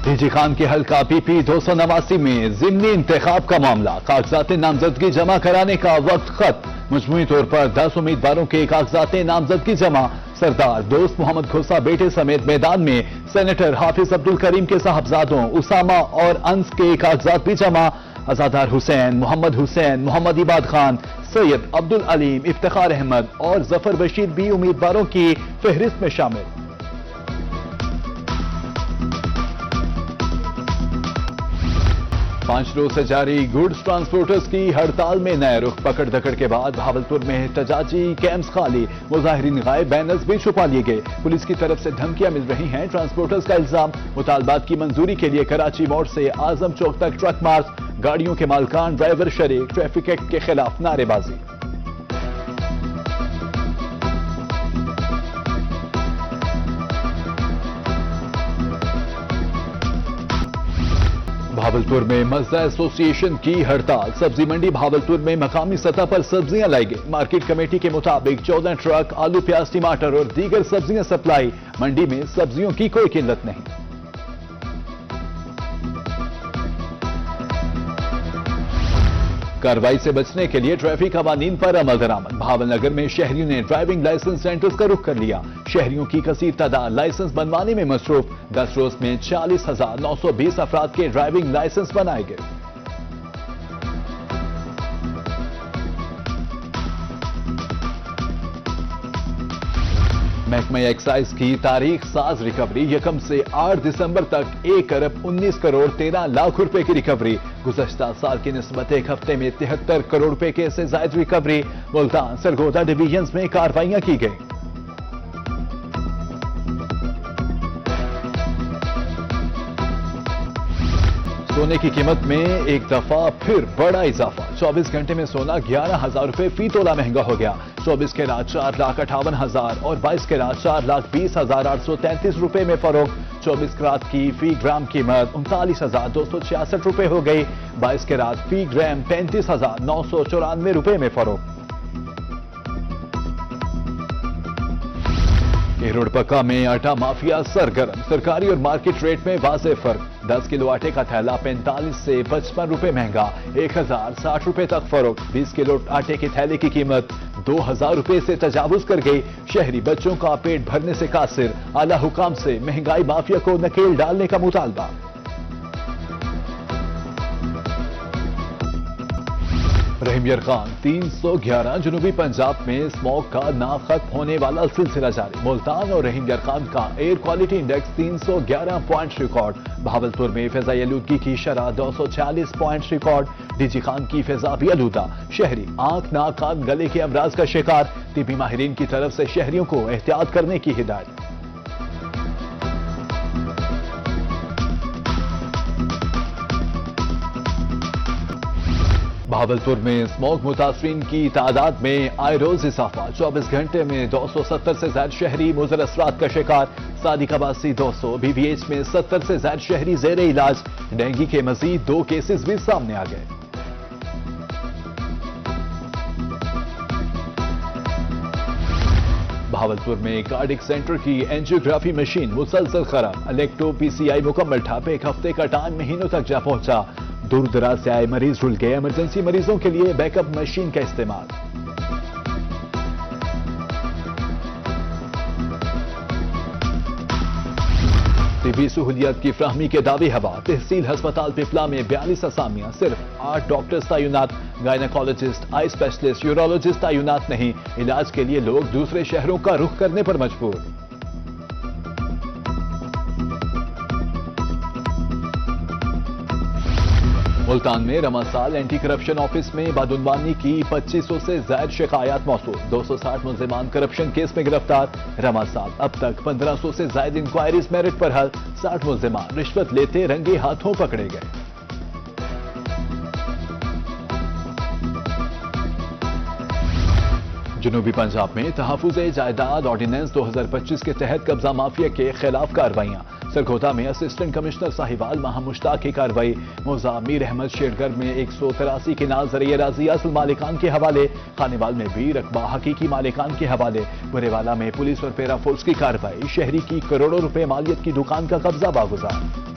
D G Khan کے حلقہ پی پی 289 میں ضمنی انتخاب کا معاملہ، کاغذات نامزدگی جمع کرانے کا وقت ختم، مجموعی طور پر 10 امیدواروں کے کاغذات نامزدگی جمع، سردار دوست محمد کھوسا بیٹے سمیت میدان میں سینیٹر حافظ عبدالکریم کے صاحبزادوں اسامہ اور انس کے کاغذات بھی جمع، ازادار حسین، محمد عباد خان، سید عبدالعلیم، افتخار احمد اور ظفر بشیر بھی امیدواروں کی فہرست میں شامل۔ 5 روز سے جاری گوڈز ٹرانسپورٹرز کی ہڑتال میں نئے رخ، پکڑ دھکڑ کے بعد بھاولپور میں احتجاجی کیمپس خالی، مظاہرین غائب، بینرز بھی چھپا لیے گئے، پولیس کی طرف سے دھمکیاں مل رہی ہیں، ٹرانسپورٹرز کا الزام، مطالبات کی منظوری کے لیے کراچی موڑ سے اعظم چوک تک ٹرک مارچ، گاڑیوں کے مالکان ڈرائیور شریک، ٹریفک ایکٹ کے خلاف نعرے بازی۔ بھاولپور میں مزدہ ایسوسی ایشن کی ہڑتال، سبزی منڈی بھاولپور میں مقامی سطح پر سبزیاں لائی گئی، مارکیٹ کمیٹی کے مطابق 14 ٹرک آلو، پیاز، ٹماٹر اور دیگر سبزیاں سپلائی، منڈی میں سبزیوں کی کوئی قلت نہیں۔ کارروائی سے بچنے کے لیے ٹریفک قوانین پر عمل درآمد، بھاول نگر میں شہریوں نے ڈرائیونگ لائسنس سینٹرز کا رخ کر لیا، شہریوں کی کثیر تعداد لائسنس بنوانے میں مصروف، 10 روز میں 40,920 افراد کے ڈرائیونگ لائسنس بنائے گئے۔ محکمہ ایکسائز کی تاریخ ساز ریکوری، 1 سے 8 دسمبر تک 1 ارب 19 کروڑ 13 لاکھ روپے کی ریکوری، گزشتہ سال کی نسبت ایک ہفتے میں 73 کروڑ روپے کے سے زائد ریکوری، ملتان سرگودا ڈویژنز میں کارروائیاں کی گئیں۔ سونے کی قیمت میں ایک دفعہ پھر بڑا اضافہ، 24 گھنٹے میں سونا 11,000 روپے فی تولہ مہنگا ہو گیا، 24 کیرات 4,58,000 اور 22 کیرات 4,20,833 روپے میں فروخت، 24 کیرات کی فی گرام قیمت 39,266 روپے ہو گئی، 22 کیرات فی گرام 35,994 روپے میں فروخت۔ کیروڑ پکا میں آٹا مافیا سرگرم، سرکاری اور مارکیٹ ریٹ میں واضح فرق، 10 کلو آٹے کا تھیلا 45 سے 55 روپے مہنگا، 1,060 روپے تک فروخت، 20 کلو آٹے کے تھیلے کی قیمت 2,000 روپے سے تجاوز کر گئی، شہری بچوں کا پیٹ بھرنے سے قاصر، اعلی حکام سے مہنگائی مافیا کو نکیل ڈالنے کا مطالبہ۔ رحیم یرخان 311 جنوبی پنجاب میں اسموگ کا نہ ختم ہونے والا سلسلہ جاری، ملتان اور رحیم یرخان کا air quality index 311 point record, Bahawalpur میں فضائی آلودگی کی شرح 246 point record, D G Khan کی فضا بھی آلودہ، شہری آنکھ، ناک، کان، گلے کے امراض کا شکار، طبی ماہرین کی طرف سے شہریوں کو احتیاط کرنے کی ہدایت۔ بھاولپور میں اسموگ متاثرین کی تعداد میں آئے روز اضافہ، 24 گھنٹے میں 270 سے زائد شہری مضر اثرات کا شکار، صادق عباسی 200، بی وی ایچ میں 70 سے زائد شہری زیر علاج، ڈینگی کے مزید 2 کیسز بھی سامنے آ گئے۔ بھاولپور میں کارڈک سینٹر کی اینجیوگرافی مشین مسلسل خراب، الیکٹو پی سی آئی مکمل ٹھپ، ایک ہفتے کا ٹائم مہینوں تک جا پہنچا، دور دراز سے آئے مریض رل گئے، ایمرجنسی مریضوں کے لیے بیک اپ مشین کا استعمال۔ طبی سہولیات کی فراہمی کے دعوے ہوا، تحصیل ہسپتال پپلا میں 42 اسامیاں، صرف 8 ڈاکٹرز تعینات، گائنیکالوجسٹ، آئی اسپیشلسٹ، یورولوجسٹ تعینات نہیں، علاج کے لیے لوگ دوسرے شہروں کا رخ کرنے پر مجبور۔ ملتان میں رواں سال اینٹی کرپشن آفس میں بدعنوانی کی 2500 سے زائد شکایات موصول، 260 ملزمان کرپشن کیس میں گرفتار، رواں سال اب تک 1500 سے زائد انکوائریز میرٹ پر حل، 60 ملزمان رشوت لیتے رنگے ہاتھوں پکڑے گئے۔ جنوبی پنجاب میں تحفظ جائیداد آرڈیننس 2025 کے تحت قبضہ مافیا کے خلاف کارروائیاں، سرگودا میں اسسٹنٹ کمشنر صاحبال ماہ مشتاق کی کارروائی، موزہ میر احمد شیرگر میں 183 کنال زرعی اراضی اصل مالکان کے حوالے، خانیوال میں بھی رقبہ حقیقی مالکان کے حوالے، برے والا میں پولیس اور پیرا فورس کی کارروائی، شہری کی کروڑوں روپے مالیت کی دکان کا قبضہ واگزار۔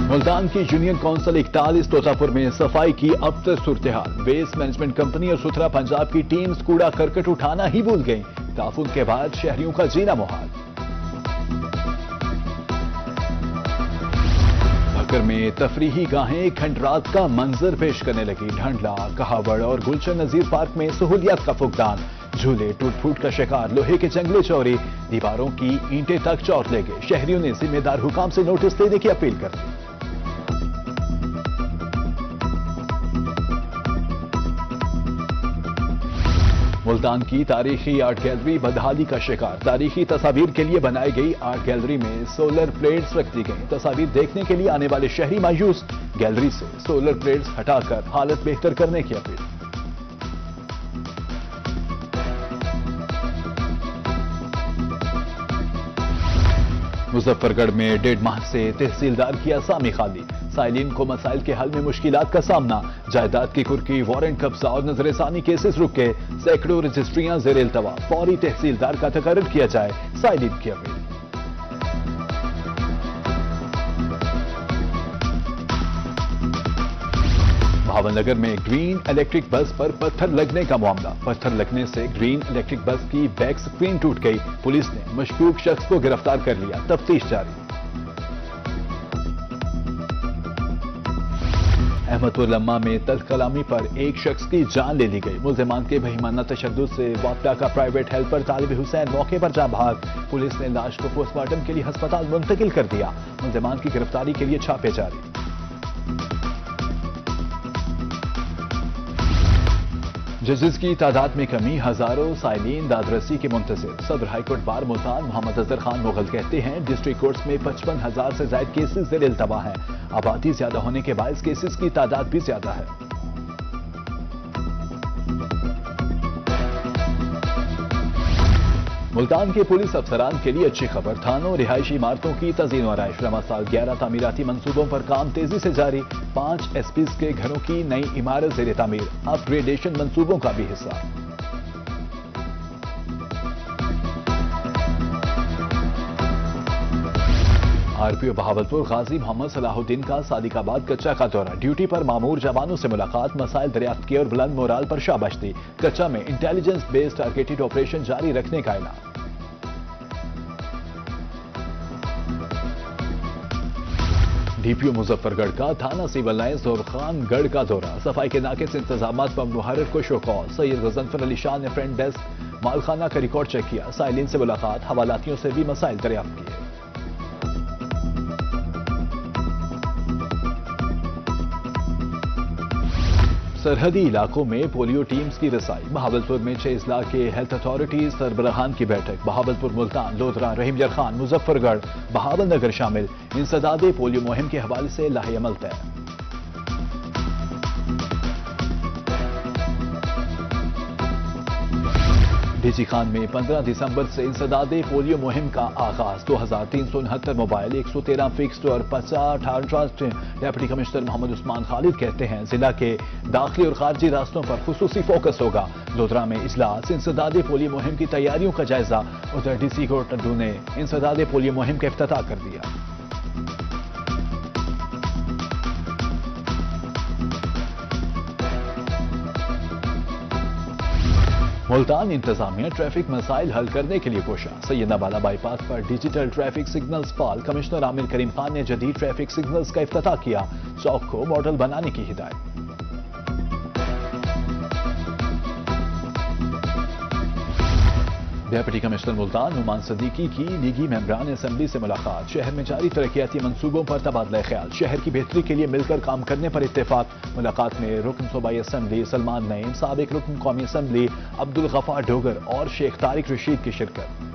ملتان کی یونین کونسل 41 طوطاپور میں صفائی کی ابتر صورتحال. ویسٹ مینجمنٹ کمپنی اور ستھرا پنجاب کی ٹیمز کوڑا کرکٹ اٹھانا ہی بھول گئیں. تعاون کے بعد شہریوں کا جینا محال. بھکر میں تفریحی گاہیں کھنڈرات کا منظر پیش کرنے لگی. ڈھنڈلا، کہاوڑ اور گلشن نذیر پارک میں سہولیات کا فقدان. جھولے ٹوٹ پھوٹ کا شکار. لوہے کے جنگلے چوری. دیواروں کی اینٹیں تک چور لے گئے. شہریوں نے ذمہ دار حکام سے نوٹس دینے کی اپیل کر دی. ملتان کی تاریخی آرٹ گیلری بدحالی کا شکار. تاریخی تصاویر کے لیے بنائی گئی آرٹ گیلری میں سولر پلیٹس رکھ دی گئیں. تصاویر دیکھنے کے لیے آنے والے شہری مایوس. گیلری سے سولر پلیٹس ہٹا کر حالت بہتر کرنے کی اپیل. مظفر گڑھ میں 1.5 ماہ سے تحصیلدار کی اسامی خالی. سائلین کو مسائل کے حل میں مشکلات کا سامنا. جائیداد کی کھرکی، وارنٹ قبضہ اور نظر ثانی کیسز رک گئے. سینکڑوں رجسٹریاں زیر التوا. فوری تحصیلدار کا تقرر کیا جائے. سائلین کی اپیل. بھاون نگر میں گرین الیکٹرک بس پر پتھر لگنے کا معاملہ. پتھر لگنے سے گرین الیکٹرک بس کی بیک سکرین ٹوٹ گئی. پولیس نے مشکوک شخص کو گرفتار کر لیا. تفتیش جاری. احمد پور لمحہ میں تلخ کلامی پر ایک شخص کی جان لے لی گئی. ملزمان کے بہیمانہ تشدد سے واپڈا کا پرائیویٹ ہیلپر طالب حسین موقع پر جاں بھاگ. پولیس نے لاش کو پوسٹ مارٹم کے لیے ہسپتال منتقل کر دیا. ملزمان کی گرفتاری کے لیے چھاپے جاری. ججز کی تعداد میں کمی. ہزاروں سائلین دادرسی کے منتظر. صدر ہائی کورٹ بار ملتان محمد اظہر خان مغل کہتے ہیں ڈسٹرکٹ کورٹس میں 55,000 سے زائد کیسز زیر التوا ہیں. آبادی زیادہ ہونے کے باعث کیسز کی تعداد بھی زیادہ ہے. ملتان کے پولیس افسران کے لیے اچھی خبر. تھانوں رہائشی عمارتوں کی تزئین و آرائش. رواں سال 11 تعمیراتی منصوبوں پر کام تیزی سے جاری. 5 ایس پیز کے گھروں کی نئی عمارت زیر تعمیر. اپ گریڈیشن منصوبوں کا بھی حصہ. آر پی او بہاولپور غازی محمد صلاح الدین کا صادق آباد کچا کا دورہ. ڈیوٹی پر مامور جوانوں سے ملاقات. مسائل دریافت کیے اور بلند مورال پر شاباش دی. کچا میں انٹیلیجنس بیسڈ ٹارگیٹڈ آپریشن جاری رکھنے کا اعلان. ڈی پی او مظفر گڑھ کا تھانہ سیول لائنز اور خان گڑھ کا دورہ. صفائی کے ناقص انتظامات پر محرر کو شوکاز. سید غضنفر علی شاہ نے فرنٹ ڈیسک مالخانہ کا ریکارڈ چیک کیا. سائلین سے ملاقات. حوالاتیوں سے بھی مسائل دریافت کیے. سرحدی علاقوں میں پولیو ٹیمز کی رسائی. بہاولپور میں 6 اضلاع کے ہیلتھ اتھارٹیز سربراہان کی بیٹھک. بہاولپور، ملتان، لودھرا، رحیم یر خان، مظفر گڑھ، بہاول نگر شامل. انسداد پولیو مہم کے حوالے سے لاہے عمل طے. ڈی سی خان میں 15 دسمبر سے انسداد پولیو مہم کا آغاز. 2369 موبائل، 113 فکسڈ اور 50 transit. Deputy commissioner Muhammad Usman خالد کہتے ہیں ضلع کے داخلی اور خارجی راستوں پر خصوصی فوکس ہوگا. لودھرا میں اجلاس. انسداد پولیو مہم کی تیاریوں کا جائزہ. ادھر ڈی سی کو ٹنڈو نے انسداد پولیو مہم کا افتتاح کر دیا. ملتان انتظامیہ ٹریفک مسائل حل کرنے کے لیے کوشاں. سیدنا بالا by pass per digital traffic signals فعال. کمشنر عامر کریم خان نے جدید ٹریفک سگنلز کا افتتاح کیا. چوک کو ماڈل بنانے کی ہدایت. ڈپٹی کمشنر ملتان نعمان صدیقی کی لیگی ممبران اسمبلی سے ملاقات. شہر میں جاری ترقیاتی منصوبوں پر تبادلہ خیال. شہر کی بہتری کے لیے مل کر کام کرنے پر اتفاق. ملاقات میں رکن صوبائی اسمبلی سلمان نعیم، سابق رکن قومی اسمبلی عبدالغفار ڈوگر اور شیخ طارق رشید کی شرکت.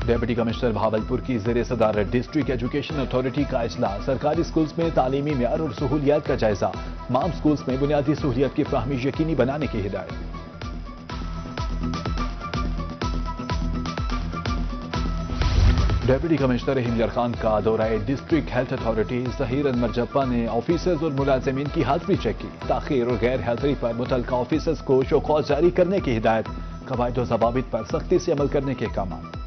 ڈپٹی کمشنر بہاولپور کی زیر صدارت ڈسٹرکٹ ایجوکیشن اتھارٹی کا اجلاس. سرکاری سکولز میں تعلیمی معیار اور سہولیات کا جائزہ. تمام سکولز میں بنیادی سہولیات کی فراہمی یقینی بنانے کی ہدایت. ڈپٹی کمشنر رحیم یر خان کا دورہ ڈسٹرکٹ ہیلتھ اتھارٹی. ظہیر انور جپا نے آفیسرز اور ملازمین کی حاضری چیک کی. تاخیر اور غیر حاضری پر متعلقہ آفیسرز کو شوکاز جاری کرنے کی ہدایت. قواعد و ضوابط پر سختی سے عمل کرنے کے احکامات.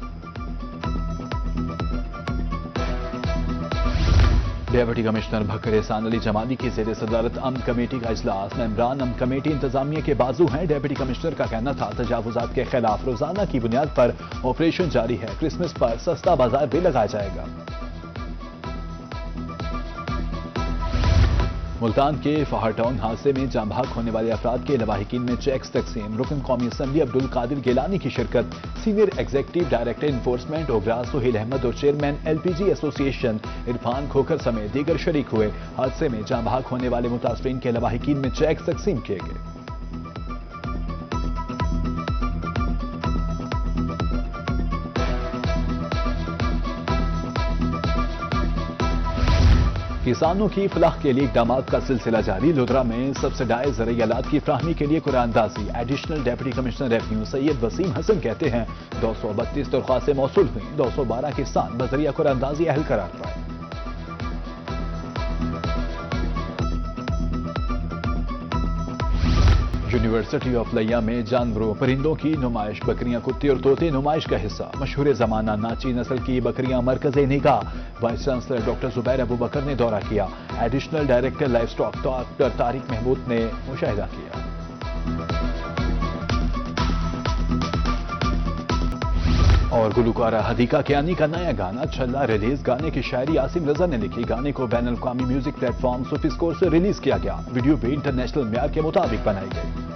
ڈپٹی کمشنر بکر احسان علی جمالی کی زیر صدارت امن کمیٹی کا اجلاس. ممبران امن کمیٹی انتظامیہ کے بازو ہیں. ڈپٹی کمشنر کا کہنا تھا تجاوزات کے خلاف روزانہ کی بنیاد پر آپریشن جاری ہے. کرسمس پر سستا بازار بھی لگایا جائے گا. ملتان کے فہر ٹاؤن حادثے میں جاں بحق ہونے والے افراد کے لواحقین میں چیکس تقسیم. رکن قومی اسمبلی عبدالقادر گیلانی کی شرکت. Senior executive director enforcement OGRA Sohail Ahmed اور چیئرمین ایل پی جی ایسوسی ایشن عرفان کھوکھر سمیت دیگر شریک ہوئے. حادثے میں جاں بحق ہونے والے متاثرین کے لواحقین میں چیکس تقسیم کیے گئے. کسانوں کی فلاح کے لیے اقدامات کا سلسلہ جاری. لودھرا میں سبسڈائز زرعی آلات کی فراہمی کے لیے قرآن اندازی. ایڈیشنل ڈپٹی کمشنر ریونیو سید وسیم حسن کہتے ہیں 232 درخواستیں موصول ہوئیں. 212 کسان بذریعہ قرآن اندازی اہل قرار پائے. یونیورسٹی آف لیا میں جانوروں پرندوں کی نمائش. بکریاں کتے اور طوطے نمائش کا حصہ. مشہور زمانہ ناچی نسل کی بکریاں مرکز نگاہ. Vice chancellor doctor Zubair Abu Bakr نے دورہ کیا. Additional director life stock doctor Tariq Mahmood نے مشاہدہ کیا. اور گلوکارہ حدیقہ کیانی کا نیا گانا چھلا ریلیز. گانے کی شاعری عاصم رضا نے لکھی. گانے کو بین الاقوامی میوزک پلیٹ فارم سوفی اسکور سے ریلیز کیا گیا. ویڈیو بھی انٹرنیشنل معیار کے مطابق بنائی گئی.